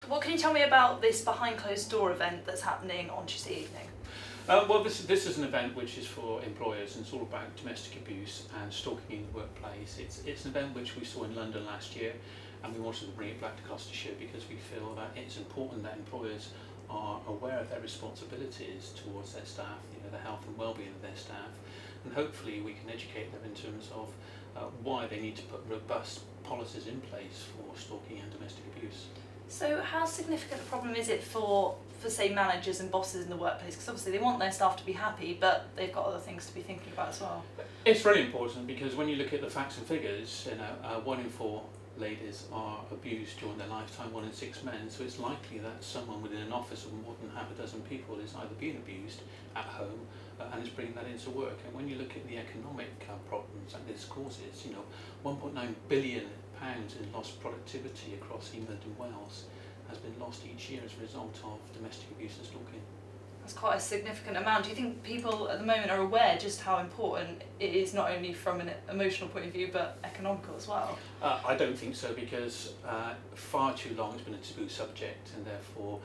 What can you tell me about this behind closed door event that's happening on Tuesday evening? Well, this is an event which is for employers, and it's all about domestic abuse and stalking in the workplace. It's an event which we saw in London last year, and we wanted to bring it back to Gloucestershire because we feel that it's important that employers are aware of their responsibilities towards their staff, the health and well-being of their staff, and hopefully we can educate them in terms of why they need to put robust policies in place for stalking and domestic abuse. So how significant a problem is it for say managers and bosses in the workplace? Because obviously they want their staff to be happy, but they've got other things to be thinking about as well. It's really important because when you look at the facts and figures, 1 in 4 ladies are abused during their lifetime, 1 in 6 men, so it's likely that someone within an office of more than half a dozen people is either being abused at home and is bringing that into work. And when you look at the economic problems that this causes, £1.9 billion in lost productivity across England and Wales has been lost each year as a result of domestic abuse and stalking. That's quite a significant amount. Do you think people at the moment are aware just how important it is, not only from an emotional point of view but economical as well? I don't think so, because far too long it's been a taboo subject, and therefore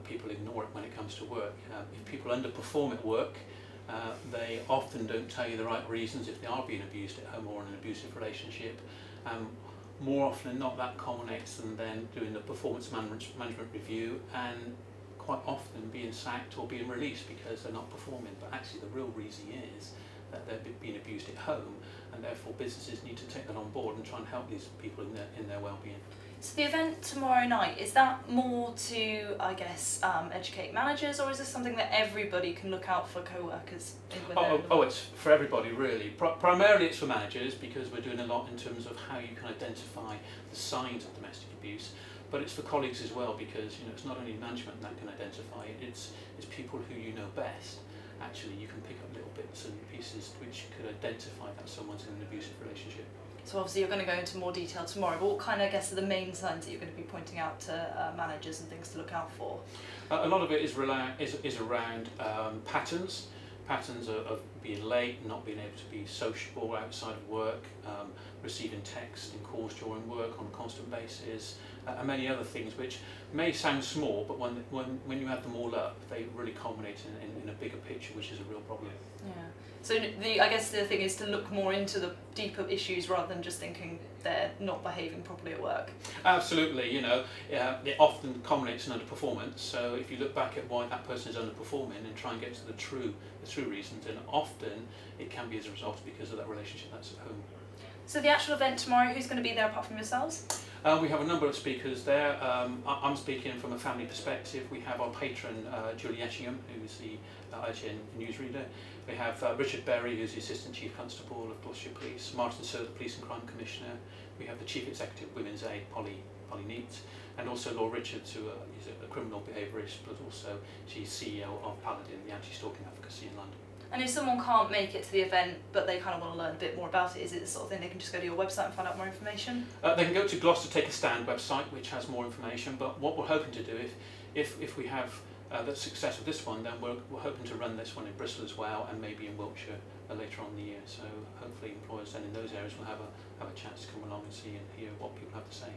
people ignore it when it comes to work. If people underperform at work, they often don't tell you the right reasons if they are being abused at home or in an abusive relationship. More often than not, that culminates in then doing the performance management review and quite often being sacked or being released because they're not performing. But actually the real reason is that they're being abused at home, and therefore businesses need to take that on board and try and help these people in their well-being. So the event tomorrow night, is that more to, I guess, educate managers, or is this something that everybody can look out for co-workers? It's for everybody really. Primarily it's for managers, because we're doing a lot in terms of how you can identify the signs of domestic abuse, but it's for colleagues as well, because it's not only management that can identify it, it's people who you know best. Actually, you can pick up little bits and pieces which could identify that someone's in an abusive relationship. So obviously you're going to go into more detail tomorrow, but what kind of, I guess, are the main signs that you're going to be pointing out to managers and things to look out for? A lot of it is around patterns of being late, not being able to be sociable outside of work, receiving texts and calls during work on a constant basis, and many other things which may sound small, but when you add them all up, they really culminate in a bigger picture, which is a real problem. Yeah. So I guess the thing is to look more into the deeper issues rather than just thinking they're not behaving properly at work. Absolutely, it often culminates in underperformance. So if you look back at why that person is underperforming and try and get to the true reasons, and often it can be as a result because of that relationship that's at home. So the actual event tomorrow, who's going to be there apart from yourselves? We have a number of speakers there. I'm speaking from a family perspective. We have our patron Julie Etchingham, who's the IGN newsreader. We have Richard Berry, who's the Assistant Chief Constable of Gloucestershire Police. Martin Sir, the Police and Crime Commissioner. We have the Chief Executive of Women's Aid, Hollie Neat, and also Laura Richards, who is a criminal behaviourist, but also she's CEO of Paladin, the anti-stalking advocacy in London. And if someone can't make it to the event, but they kind of want to learn a bit more about it, is it the sort of thing they can just go to your website and find out more information? They can go to Gloucester Take a Stand website, which has more information, but what we're hoping to do, if we have the success of this one, then we're hoping to run this one in Bristol as well, and maybe in Wiltshire later on in the year. So hopefully employers then in those areas will have a chance to come along and see and hear what people have to say.